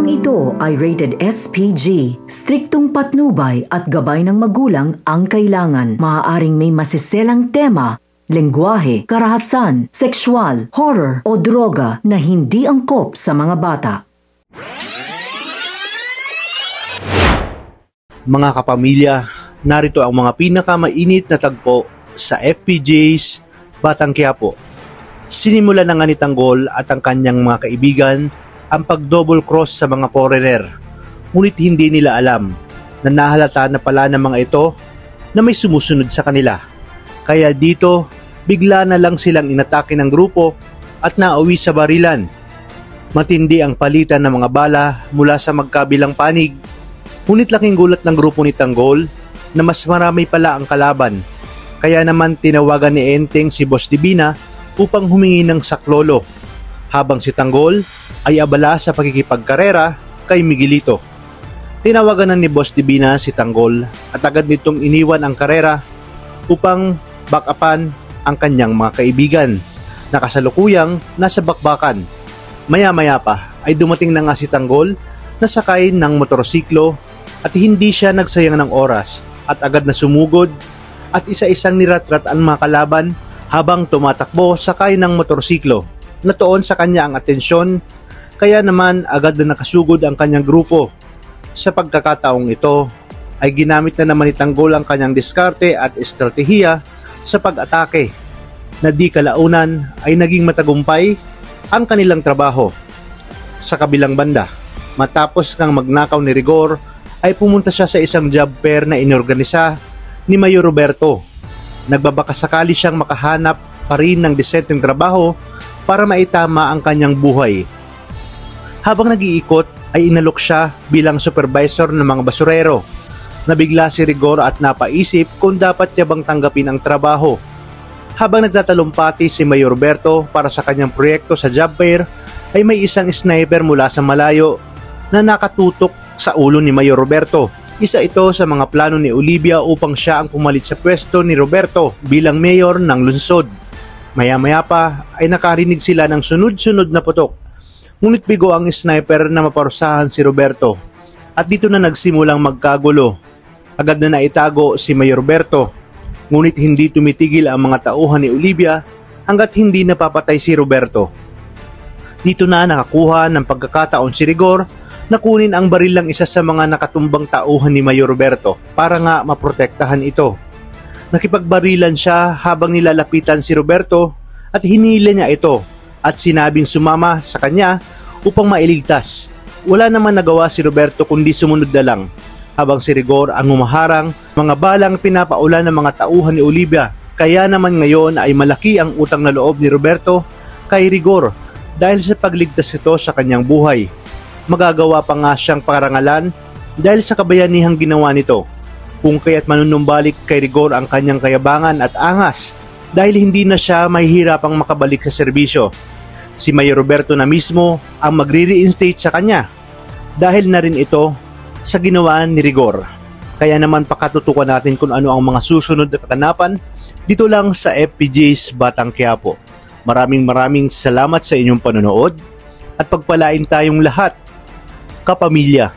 Programang ito ay rated SPG. Striktong patnubay at gabay ng magulang ang kailangan. Maaaring may masiselang tema, lengguwahe, karahasan, sexual, horror o droga na hindi angkop sa mga bata. Mga kapamilya, narito ang mga pinakamainit na tagpo sa FPJ's Batang Quiapo. Sinimula ng ni Tanggol at ang kanyang mga kaibigan ang pag-double cross sa mga foreigner. Ngunit hindi nila alam na nahalata na pala ng mga ito na may sumusunod sa kanila. Kaya dito, bigla na lang silang inatake ng grupo at nauwi sa barilan. Matindi ang palitan ng mga bala mula sa magkabilang panig. Ngunit laking gulat ng grupo ni Tanggol na mas marami pala ang kalaban. Kaya naman tinawagan ni Enteng si Boss Divina upang humingi ng saklolo, habang si Tanggol ay abala sa pagkikipagkarera kay Miguelito. Tinawagan na ni Boss Divina si Tanggol at agad nitong iniwan ang karera upang back-upan ang kanyang mga kaibigan na kasalukuyang nasa bakbakan. Maya-maya pa ay dumating na nga si Tanggol na sakay ng motorsiklo at hindi siya nagsayang ng oras at agad na sumugod at isa-isang niratrat ang mga kalaban habang tumatakbo sakay ng motorsiklo. Natuon sa kanya ang atensyon, kaya naman agad na nakasugod ang kanyang grupo. Sa pagkakataong ito ay ginamit na naman ni Tanggol ang kanyang diskarte at estratehiya sa pag-atake na di kalaunan ay naging matagumpay ang kanilang trabaho. Sa kabilang banda, matapos kang magnakaw ni Rigor ay pumunta siya sa isang job fair na inorganisa ni Mayor Roberto. Nagbabakasakali siyang makahanap pa rin ng disenteng trabaho para maitama ang kanyang buhay. Habang nag-iikot ay inalok siya bilang supervisor ng mga basurero. Nabigla si Rigor at napaisip kung dapat niya bang tanggapin ang trabaho. Habang nagtatalumpati si Mayor Roberto para sa kanyang proyekto sa job fair ay may isang sniper mula sa malayo na nakatutok sa ulo ni Mayor Roberto. Isa ito sa mga plano ni Olivia upang siya ang pumalit sa pwesto ni Roberto bilang mayor ng lungsod. Maya-maya pa ay nakarinig sila ng sunod-sunod na putok. Ngunit bigo ang sniper na maparusahan si Roberto at dito na nagsimulang magkagulo. Agad na naitago si Mayor Roberto, ngunit hindi tumitigil ang mga tauhan ni Olivia hanggat hindi napapatay si Roberto. Dito na nakakuha ng pagkakataon si Rigor na kunin ang baril ng isa sa mga nakatumbang tauhan ni Mayor Roberto para nga maprotektahan ito. Nakipagbarilan siya habang nilalapitan si Roberto at hinila niya ito at sinabing sumama sa kanya upang mailigtas. Wala naman nagawa si Roberto kundi sumunod na lang habang si Rigor ang humaharang mga balang pinapaulan ng mga tauhan ni Olivia. Kaya naman ngayon ay malaki ang utang na loob ni Roberto kay Rigor dahil sa pagligtas ito sa kanyang buhay. Magagawa pa nga siyang parangalan dahil sa kabayanihang ginawa nito. Kung kaya't manunumbalik kay Rigor ang kanyang kayabangan at angas dahil hindi na siya mahihirapang makabalik sa serbisyo. Si Mayor Roberto na mismo ang magre-reinstate sa kanya dahil na rin ito sa ginawa ni Rigor. Kaya naman pakatutukan natin kung ano ang mga susunod na kaganapan dito lang sa FPJ's Batang Quiapo. Maraming salamat sa inyong panonood at pagpalain tayong lahat, kapamilya.